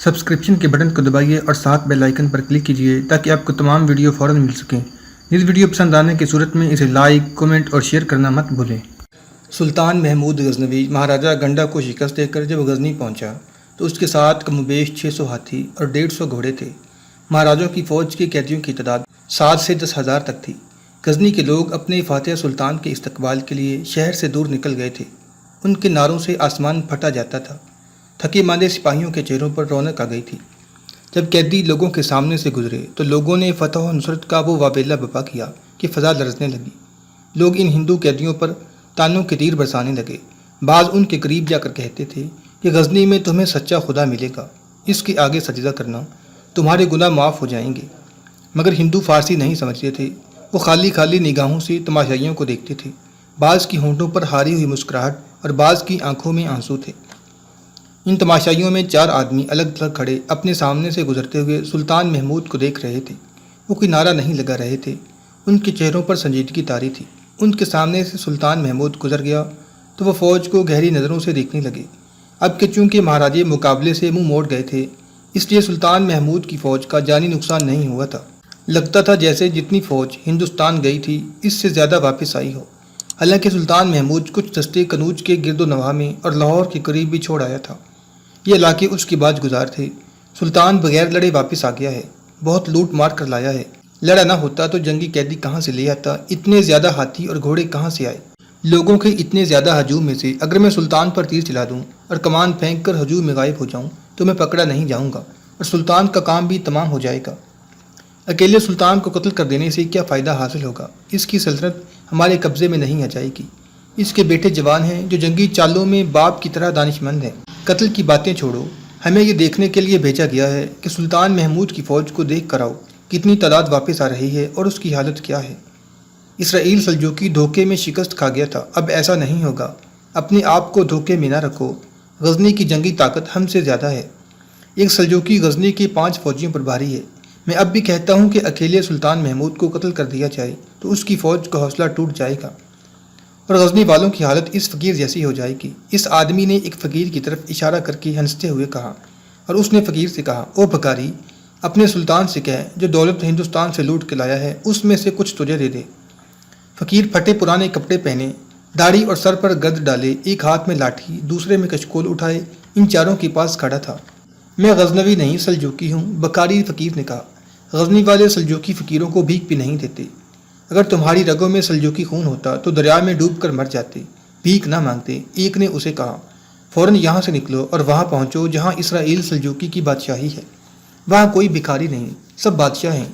Subscription کے button کو دبائیے اور ساتھ بیل آئیکن پر کلک کیجیے تاکہ آپ کو تمام ویڈیو فوراً مل سکیں۔ اس ویڈیو پسند آنے کی صورت میں اسے لائک، کمنٹ اور شیئر کرنا مت بھولیں۔ سلطان محمود غزنوی مہاراجہ گنڈا کو شکست دے کر جب غزنی پہنچا تو اس کے ساتھ کم و بیش 600 ہاتھی اور 150 گھوڑے تھے۔ مہاراجوں کی فوج کے قیدیوں کی تعداد 7 سے 10 ہزار تک تھی۔ غزنی کے لوگ اپنے فاتح سلطان کے استقبال کے لیے شہر سے دور نکل گئے تھے۔ ان کے نعروں سے آسمان پھٹا جاتا تھا۔ تھکے ماندے سپاہیوں کے چہروں پر رونق آ گئی تھی۔ جب قیدی لوگوں کے سامنے سے گزرے تو لوگوں نے فتح و نصرت کا وہ واویلا بپا کیا کہ فضا لرزنے لگی۔ لوگ ان ہندو قیدیوں پر تانوں کے تیر برسانے لگے۔ بعض ان کے قریب جا کر کہتے تھے کہ غزنی میں تمہیں سچا خدا ملے گا، اس کے آگے سجدہ کرنا، تمہارے گناہ معاف ہو جائیں گے۔ مگر ہندو فارسی نہیں سمجھتے تھے۔ وہ خالی خالی نگاہوں سے تماشائیوں کو دیکھتے تھے۔ بعض کی ہونٹوں پر ہاری ہوئی مسکراہٹ اور بعض کی آنکھوں میں آنسو تھے۔ ان تماشائیوں میں 4 آدمی الگ تھلگ کھڑے اپنے سامنے سے گزرتے ہوئے سلطان محمود کو دیکھ رہے تھے۔ وہ کوئی نعرہ نہیں لگا رہے تھے۔ ان کے چہروں پر سنجیدگی طاری تھی۔ ان کے سامنے سے سلطان محمود گزر گیا تو وہ فوج کو گہری نظروں سے دیکھنے لگے۔ اب کہ چونکہ مہاراجے مقابلے سے منہ موڑ گئے تھے، اس لیے سلطان محمود کی فوج کا جانی نقصان نہیں ہوا تھا۔ لگتا تھا جیسے جتنی فوج ہندوستان گئی تھی اس سے زیادہ واپس آئی ہو۔ حالانکہ سلطان محمود کچھ دستے کنوج کے گرد و نواح میں اور لاہور کے قریب بھی چھوڑ آیا تھا۔ یہ علاقے اس کی باج گزار تھے۔ سلطان بغیر لڑے واپس آ گیا ہے، بہت لوٹ مار کر لایا ہے۔ لڑا نہ ہوتا تو جنگی قیدی کہاں سے لے آتا، اتنے زیادہ ہاتھی اور گھوڑے کہاں سے آئے؟ لوگوں کے اتنے زیادہ ہجوم میں سے اگر میں سلطان پر تیر چلا دوں اور کمان پھینک کر ہجوم میں غائب ہو جاؤں تو میں پکڑا نہیں جاؤں گا اور سلطان کا کام بھی تمام ہو جائے گا۔ اکیلے سلطان کو قتل کر دینے سے کیا فائدہ حاصل ہوگا؟ اس کی سلطنت ہمارے قبضے میں نہیں آ جائے گی۔ اس کے بیٹے جوان ہیں جو جنگی چالوں میں باپ کی طرح دانش مند ہیں۔ قتل کی باتیں چھوڑو، ہمیں یہ دیکھنے کے لیے بھیجا گیا ہے کہ سلطان محمود کی فوج کو دیکھ کر آؤ، کتنی تعداد واپس آ رہی ہے اور اس کی حالت کیا ہے۔ اسرائیل سلجوقی دھوکے میں شکست کھا گیا تھا، اب ایسا نہیں ہوگا۔ اپنے آپ کو دھوکے میں نہ رکھو۔ غزنی کی جنگی طاقت ہم سے زیادہ ہے۔ ایک سلجوقی غزنی کے 5 فوجیوں پر بھاری ہے۔ میں اب بھی کہتا ہوں کہ اکیلے سلطان محمود کو قتل کر دیا جائے تو اس کی فوج کا حوصلہ ٹوٹ جائے گا اور غزنی والوں کی حالت اس فقیر جیسی ہو جائے گی۔ اس آدمی نے ایک فقیر کی طرف اشارہ کر کے ہنستے ہوئے کہا اور اس نے فقیر سے کہا، او بھکاری، اپنے سلطان سے کہہ جو دولت ہندوستان سے لوٹ کے لایا ہے اس میں سے کچھ تجھے دے دے۔ فقیر پھٹے پرانے کپڑے پہنے، داڑھی اور سر پر گرد ڈالے، ایک ہاتھ میں لاٹھی، دوسرے میں کشکول اٹھائے، ان چاروں کے پاس کھڑا تھا۔ میں غزنوی نہیں سلجوقی ہوں، بکاری فقیر نے کہا۔ غزنی والے سلجوقی فقیروں کو بھیک بھی نہیں دیتے۔ اگر تمہاری رگوں میں سلجوقی خون ہوتا تو دریا میں ڈوب کر مر جاتے، بھیک نہ مانگتے۔ ایک نے اسے کہا، فوراً یہاں سے نکلو اور وہاں پہنچو جہاں اسرائیل سلجوقی کی بادشاہی ہے۔ وہاں کوئی بھکاری نہیں، سب بادشاہ ہیں۔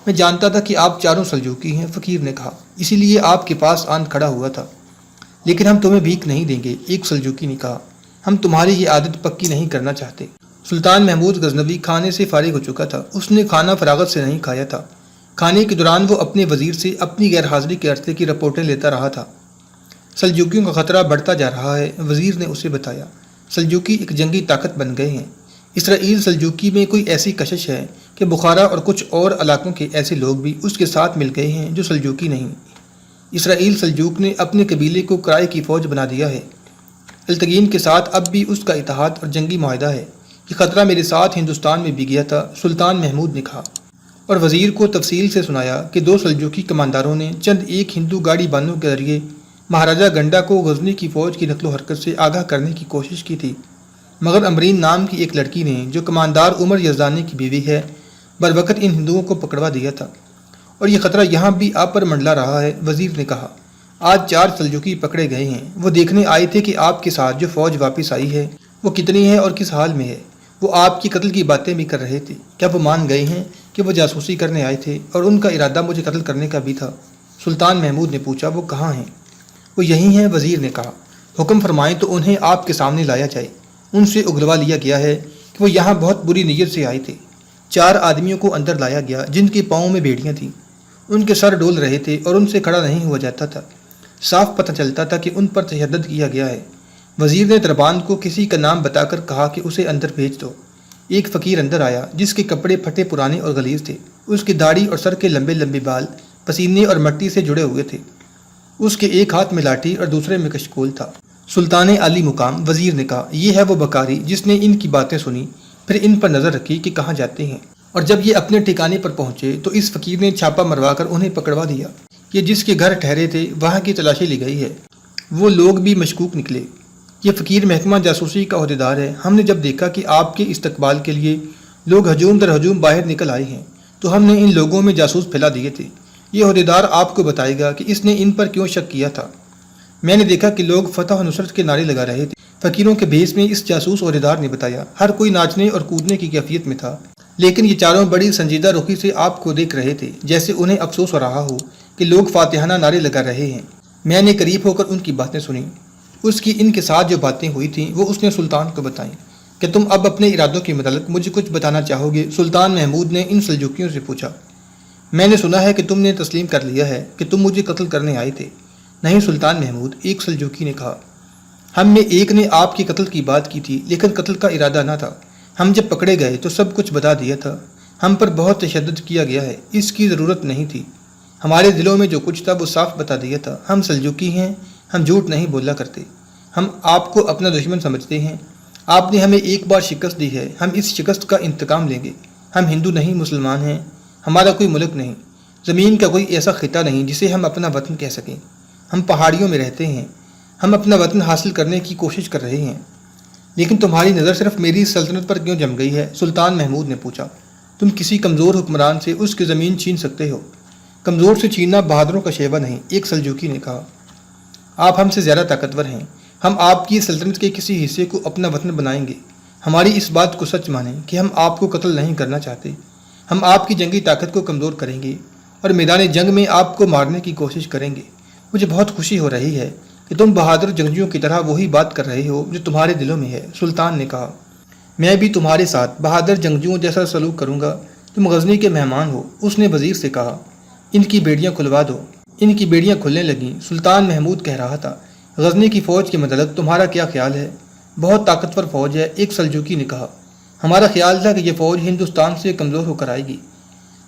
میں جانتا تھا کہ آپ چاروں سلجوقی ہیں، فقیر نے کہا، اسی لیے آپ کے پاس آن کھڑا ہوا تھا۔ لیکن ہم تمہیں بھیک نہیں دیں گے، ایک سلجوقی نے کہا، ہم تمہاری یہ عادت پکی نہیں کرنا چاہتے۔ سلطان محمود غزنوی کھانے سے فارغ ہو چکا تھا۔ اس نے کھانا فراغت سے نہیں کھایا تھا۔ کھانے کے دوران وہ اپنے وزیر سے اپنی غیر حاضری کے عرصے کی رپورٹیں لیتا رہا تھا۔ سلجوقیوں کا خطرہ بڑھتا جا رہا ہے، وزیر نے اسے بتایا۔ سلجوقی ایک جنگی طاقت بن گئے ہیں۔ اسرائیل سلجوقی میں کوئی ایسی کشش ہے کہ بخارا اور کچھ اور علاقوں کے ایسے لوگ بھی اس کے ساتھ مل گئے ہیں جو سلجوقی نہیں۔ اسرائیل سلجوق نے اپنے قبیلے کو کرائے کی فوج بنا دیا ہے۔ التگین کے ساتھ اب بھی اس کا اتحاد اور جنگی معاہدہ ہے۔ یہ خطرہ میرے ساتھ ہندوستان میں بھی گیا تھا، سلطان محمود نے کہا، اور وزیر کو تفصیل سے سنایا کہ 2 سلجوقی کمانداروں نے چند ایک ہندو گاڑی بانوں کے ذریعے مہاراجہ گنڈا کو غزنی کی فوج کی نقل و حرکت سے آگاہ کرنے کی کوشش کی تھی، مگر امرین نام کی ایک لڑکی نے جو کماندار عمر یزدانی کی بیوی ہے بروقت ان ہندوؤں کو پکڑوا دیا تھا، اور یہ خطرہ یہاں بھی آپ پر منڈلا رہا ہے۔ وزیر نے کہا، آج 4 سلجوقی پکڑے گئے ہیں۔ وہ دیکھنے آئے تھے کہ آپ کے ساتھ جو فوج واپس آئی ہے وہ کتنی ہے اور کس حال میں ہے۔ وہ آپ کی قتل کی باتیں بھی کر رہے تھے۔ کیا وہ مان گئے ہیں کہ وہ جاسوسی کرنے آئے تھے اور ان کا ارادہ مجھے قتل کرنے کا بھی تھا؟ سلطان محمود نے پوچھا، وہ کہاں ہیں؟ وہ یہی ہیں، وزیر نے کہا۔ حکم فرمائیں تو انہیں آپ کے سامنے لایا جائے۔ ان سے اگلوا لیا گیا ہے کہ وہ یہاں بہت بری نیت سے آئے تھے۔ 4 آدمیوں کو اندر لایا گیا جن کے پاؤں میں بیڑیاں تھیں۔ ان کے سر ڈول رہے تھے اور ان سے کھڑا نہیں ہوا جاتا تھا۔ صاف پتہ چلتا تھا کہ ان پر تشدد کیا گیا ہے۔ وزیر نے دربان کو کسی کا نام بتا کر کہا کہ اسے اندر بھیج دو۔ ایک فقیر اندر آیا جس کے کپڑے پھٹے پرانے اور غلیظ تھے۔ اس کی داڑھی اور سر کے لمبے لمبے بال پسینے اور مٹی سے جڑے ہوئے تھے۔ اس کے ایک ہاتھ میں لاٹھی اور دوسرے میں کشکول تھا۔ سلطان عالی مقام، وزیر نے کہا، یہ ہے وہ بکاری جس نے ان کی باتیں سنی۔ پھر ان پر نظر رکھی کہ کہاں جاتے ہیں، اور جب یہ اپنے ٹھکانے پر پہنچے تو اس فقیر نے چھاپا مروا کر انہیں پکڑوا دیا کہ جس کے گھر ٹھہرے تھے وہاں کی تلاشی لی گئی ہے۔ وہ لوگ بھی مشکوک نکلے۔ یہ فقیر محکمہ جاسوسی کا عہدیدار ہے۔ ہم نے جب دیکھا کہ آپ کے استقبال کے لیے لوگ ہجوم در ہجوم باہر نکل آئے ہیں تو ہم نے ان لوگوں میں جاسوس پھیلا دیے تھے۔ یہ عہدیدار آپ کو بتائے گا کہ اس نے ان پر کیوں شک کیا تھا۔ میں نے دیکھا کہ لوگ فتح و نصرت کے نعرے لگا رہے تھے۔ فقیروں کے بھیس میں اس جاسوس عہدیدار نے بتایا۔ ہر کوئی ناچنے اور کودنے کی کیفیت میں تھا، لیکن یہ چاروں بڑی سنجیدہ رخی سے آپ کو دیکھ رہے تھے، جیسے انہیں افسوس ہو رہا ہو کہ لوگ فاتحانہ نعرے لگا رہے ہیں۔ میں نے قریب ہو کر ان کی باتیں سنی۔ اس کی ان کے ساتھ جو باتیں ہوئی تھیں وہ اس نے سلطان کو بتائیں۔ کہ تم اب اپنے ارادوں کے متعلق مجھے کچھ بتانا چاہو گے؟ سلطان محمود نے ان سلجوکیوں سے پوچھا۔ میں نے سنا ہے کہ تم نے تسلیم کر لیا ہے کہ تم مجھے قتل کرنے آئے تھے۔ نہیں سلطان محمود، ایک سلجوکی نے کہا، ہم میں ایک نے آپ کے قتل کی بات کی تھی، لیکن قتل کا ارادہ نہ تھا۔ ہم جب پکڑے گئے تو سب کچھ بتا دیا تھا۔ ہم پر بہت تشدد کیا گیا ہے، اس کی ضرورت نہیں تھی۔ ہمارے دلوں میں جو کچھ تھا وہ صاف بتا دیا تھا۔ ہم سلجوکی ہیں، ہم جھوٹ نہیں بولا کرتے۔ ہم آپ کو اپنا دشمن سمجھتے ہیں۔ آپ نے ہمیں ایک بار شکست دی ہے، ہم اس شکست کا انتقام لیں گے۔ ہم ہندو نہیں، مسلمان ہیں۔ ہمارا کوئی ملک نہیں، زمین کا کوئی ایسا خطہ نہیں جسے ہم اپنا وطن کہہ سکیں۔ ہم پہاڑیوں میں رہتے ہیں۔ ہم اپنا وطن حاصل کرنے کی کوشش کر رہے ہیں۔ لیکن تمہاری نظر صرف میری سلطنت پر کیوں جم گئی ہے؟ سلطان محمود نے پوچھا۔ تم کسی کمزور حکمران سے اس کی زمین چھین سکتے ہو، کمزور سے چھیننا بہادروں کا شیوہ نہیں، ایک سلجوکی نے کہا۔ آپ ہم سے زیادہ طاقتور ہیں۔ ہم آپ کی سلطنت کے کسی حصے کو اپنا وطن بنائیں گے۔ ہماری اس بات کو سچ مانیں کہ ہم آپ کو قتل نہیں کرنا چاہتے۔ ہم آپ کی جنگی طاقت کو کمزور کریں گے اور میدان جنگ میں آپ کو مارنے کی کوشش کریں گے۔ مجھے بہت خوشی ہو رہی ہے کہ تم بہادر جنگجوؤں کی طرح وہی بات کر رہے ہو جو تمہارے دلوں میں ہے، سلطان نے کہا۔ میں بھی تمہارے ساتھ بہادر جنگجوؤں جیسا سلوک کروں گا۔ تم غزنی کے مہمان ہو، اس نے وزیر سے کہا۔ ان کی بیڑیاں کھلوا دو۔ ان کی بیڑیاں کھلنے لگیں۔ سلطان محمود کہہ رہا تھا، غزنی کی فوج کے متعلق تمہارا کیا خیال ہے؟ بہت طاقتور فوج ہے، ایک سلجوکی نے کہا۔ ہمارا خیال تھا کہ یہ فوج ہندوستان سے کمزور ہو کر آئے گی،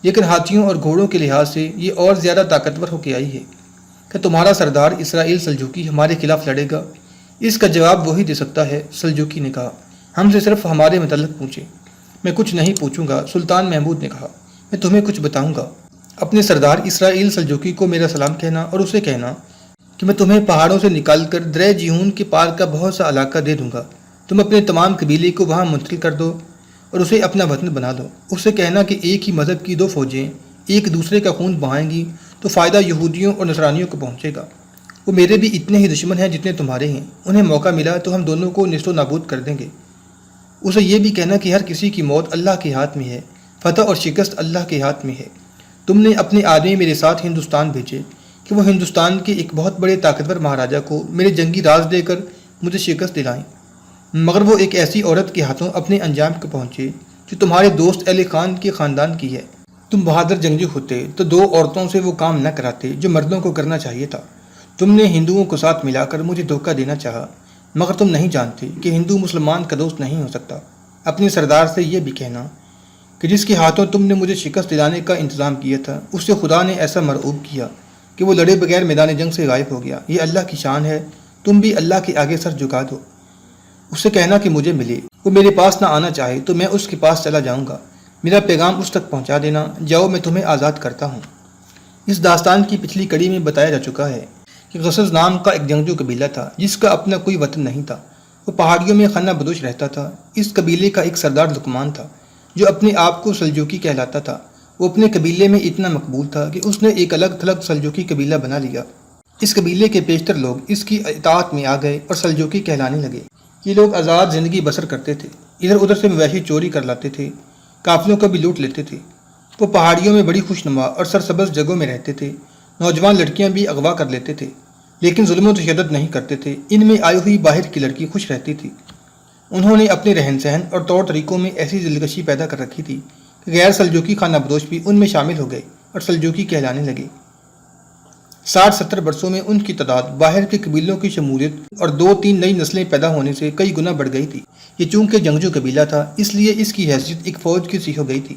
لیکن ہاتھیوں اور گھوڑوں کے لحاظ سے یہ اور زیادہ طاقتور ہو کے آئی ہے۔ کہ تمہارا سردار اسرائیل سلجوکی ہمارے خلاف لڑے گا؟ اس کا جواب وہی دے سکتا ہے، سلجوکی نے کہا۔ ہم سے صرف ہمارے متعلق پوچھیں۔ میں کچھ نہیں پوچھوں گا، سلطان محمود نے کہا۔ میں تمہیں کچھ بتاؤں گا۔ اپنے سردار اسرائیل سلجوکی کو میرا سلام کہنا اور اسے کہنا کہ میں تمہیں پہاڑوں سے نکال کر درہ جیہون کے پار کا بہت سا علاقہ دے دوں گا۔ تم اپنے تمام قبیلے کو وہاں منتقل کر دو اور اسے اپنا وطن بنا لو۔ اسے کہنا کہ ایک ہی مذہب کی دو فوجیں ایک دوسرے کا خون بہائیں گی تو فائدہ یہودیوں اور نصرانیوں کو پہنچے گا۔ وہ میرے بھی اتنے ہی دشمن ہیں جتنے تمہارے ہیں۔ انہیں موقع ملا تو ہم دونوں کو نیست و نابود کر دیں گے۔ اسے یہ بھی کہنا کہ ہر کسی کی موت اللہ کے ہاتھ میں ہے، فتح اور شکست اللہ کے ہاتھ میں ہے۔ تم نے اپنے آدمی میرے ساتھ ہندوستان بھیجے کہ وہ ہندوستان کے ایک بہت بڑے طاقتور مہاراجہ کو میرے جنگی راز دے کر مجھے شکست دلائیں، مگر وہ ایک ایسی عورت کے ہاتھوں اپنے انجام کو پہنچے جو تمہارے دوست علی خان کے خاندان کی ہے۔ تم بہادر جنگجو ہوتے تو دو عورتوں سے وہ کام نہ کراتے جو مردوں کو کرنا چاہیے تھا۔ تم نے ہندوؤں کو ساتھ ملا کر مجھے دھوکہ دینا چاہا، مگر تم نہیں جانتے کہ ہندو مسلمان کا دوست نہیں ہو سکتا۔ اپنے سردار سے یہ بھی کہنا کہ جس کے ہاتھوں تم نے مجھے شکست دلانے کا انتظام کیا تھا، اس سے خدا نے ایسا مرعوب کیا کہ وہ لڑے بغیر میدان جنگ سے غائب ہو گیا۔ یہ اللہ کی شان ہے، تم بھی اللہ کے آگے سر جھکا دو۔ اس سے کہنا کہ مجھے ملے، وہ میرے پاس نہ آنا چاہے تو میں اس کے پاس چلا جاؤں گا۔ میرا پیغام اس تک پہنچا دینا، جاؤ میں تمہیں آزاد کرتا ہوں۔ اس داستان کی پچھلی کڑی میں بتایا جا چکا ہے کہ غسز نام کا ایک جنگجو قبیلہ تھا جس کا اپنا کوئی وطن نہیں تھا۔ وہ پہاڑیوں میں خانہ بدوش رہتا تھا۔ اس قبیلے کا ایک سردار لقمان تھا جو اپنے آپ کو سلجوکی کہلاتا تھا۔ وہ اپنے قبیلے میں اتنا مقبول تھا کہ اس نے ایک الگ تھلگ سلجوکی قبیلہ بنا لیا۔ اس قبیلے کے بیشتر لوگ اس کی اطاعت میں آ گئے اور سلجوکی کہلانے لگے۔ یہ لوگ آزاد زندگی بسر کرتے تھے، ادھر ادھر سے مویشی چوری کر لاتے تھے، قافلوں کو بھی لوٹ لیتے تھے۔ وہ پہاڑیوں میں بڑی خوش نما اور سرسبز جگہوں میں رہتے تھے۔ نوجوان لڑکیاں بھی اغوا کر لیتے تھے، لیکن ظلم و تشدد نہیں کرتے تھے۔ ان میں آئی ہوئی باہر کی لڑکی خوش رہتی تھی۔ انہوں نے اپنے رہن سہن اور طور طریقوں میں ایسی دلکشی پیدا کر رکھی تھی کہ غیر سلجوکی خانہ بدوش بھی ان میں شامل ہو گئے اور سلجوکی کہلانے لگے۔ 60-70 برسوں میں ان کی تعداد باہر کے قبیلوں کی شمولیت اور 2-3 نئی نسلیں پیدا ہونے سے کئی گنا بڑھ گئی تھی۔ یہ چونکہ جنگجو قبیلہ تھا، اس لیے اس کی حیثیت ایک فوج کی سی ہو گئی تھی۔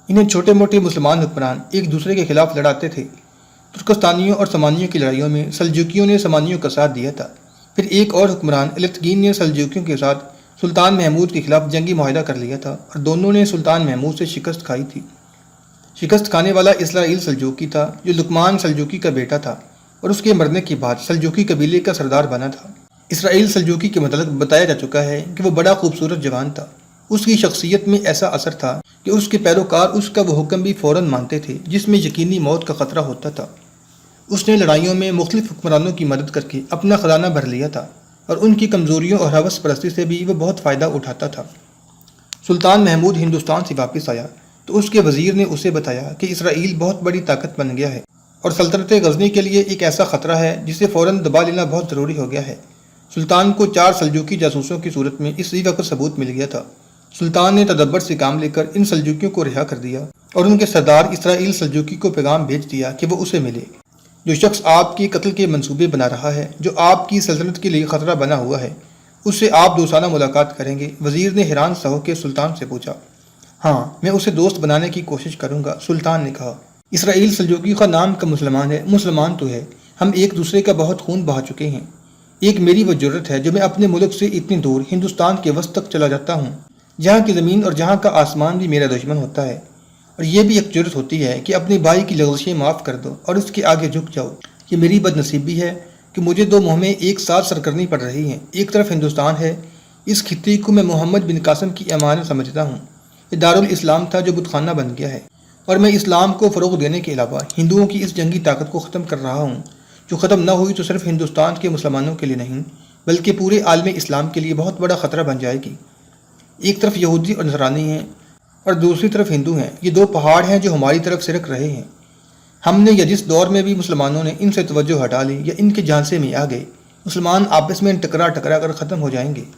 انہیں چھوٹے موٹے مسلمان حکمران ایک دوسرے کے خلاف لڑاتے تھے۔ ترکستانیوں اور سمانیوں کی لڑائیوں میں سلجوکیوں نے سمانیوں کا ساتھ دیا تھا۔ پھر ایک اور حکمران التگین نے سلجوکیوں کے ساتھ سلطان محمود کے خلاف جنگی معاہدہ کر لیا تھا اور دونوں نے سلطان محمود سے شکست کھائی تھی۔ شکست کھانے والا اسرائیل سلجوقی تھا جو لقمان سلجوقی کا بیٹا تھا اور اس کے مرنے کے بعد سلجوقی قبیلے کا سردار بنا تھا۔ اسرائیل سلجوقی کے متعلق بتایا جا چکا ہے کہ وہ بڑا خوبصورت جوان تھا۔ اس کی شخصیت میں ایسا اثر تھا کہ اس کے پیروکار اس کا وہ حکم بھی فوراً مانتے تھے جس میں یقینی موت کا خطرہ ہوتا تھا۔ اس نے لڑائیوں میں مختلف حکمرانوں کی مدد کر کے اپنا خزانہ بھر لیا تھا اور ان کی کمزوریوں اور ہوس پرستی سے بھی وہ بہت فائدہ اٹھاتا تھا۔ سلطان محمود ہندوستان سے واپس آیا تو اس کے وزیر نے اسے بتایا کہ اسرائیل بہت بڑی طاقت بن گیا ہے اور سلطنت غزنی کے لیے ایک ایسا خطرہ ہے جسے فوراً دبا لینا بہت ضروری ہو گیا ہے۔ سلطان کو 4 سلجوقی جاسوسوں کی صورت میں اسی وقت ثبوت مل گیا تھا۔ سلطان نے تدبر سے کام لے کر ان سلجوقیوں کو رہا کر دیا اور ان کے سردار اسرائیل سلجوقی کو پیغام بھیج دیا کہ وہ اسے ملے۔ جو شخص آپ کے قتل کے منصوبے بنا رہا ہے، جو آپ کی سلطنت کے لیے خطرہ بنا ہوا ہے، اس سے آپ دوستانہ ملاقات کریں گے؟ وزیر نے حیران سا ہو کے سلطان سے پوچھا۔ ہاں، میں اسے دوست بنانے کی کوشش کروں گا، سلطان نے کہا۔ اسرائیل سلجوقی کا نام کا مسلمان ہے، مسلمان تو ہے، ہم ایک دوسرے کا بہت خون بہا چکے ہیں۔ ایک میری وہ جرت ہے جو میں اپنے ملک سے اتنی دور ہندوستان کے وسط تک چلا جاتا ہوں جہاں کی زمین اور جہاں کا آسمان بھی میرا دشمن ہوتا ہے، اور یہ بھی ایک جرت ہوتی ہے کہ اپنے بھائی کی لغزشیں معاف کر دو اور اس کے آگے جھک جاؤ۔ یہ میری بد نصیبی ہے کہ مجھے 2 مہمیں ایک ساتھ سر کرنی پڑ رہی ہیں۔ ایک طرف ہندوستان ہے، اس خطے کو میں محمد بن قاسم کی امانت سمجھتا ہوں۔ یہ دارالاسلام تھا جو بت خانہ بن گیا ہے، اور میں اسلام کو فروغ دینے کے علاوہ ہندوؤں کی اس جنگی طاقت کو ختم کر رہا ہوں، جو ختم نہ ہوئی تو صرف ہندوستان کے مسلمانوں کے لیے نہیں بلکہ پورے عالم اسلام کے لیے بہت بڑا خطرہ بن جائے گی۔ ایک طرف یہودی اور نصرانی ہیں اور دوسری طرف ہندو ہیں۔ یہ 2 پہاڑ ہیں جو ہماری طرف سرک رہے ہیں۔ ہم نے یا جس دور میں بھی مسلمانوں نے ان سے توجہ ہٹا لی یا ان کے جھانسے میں آ گئے، مسلمان آپس میں ٹکرا کر ختم ہو جائیں گے۔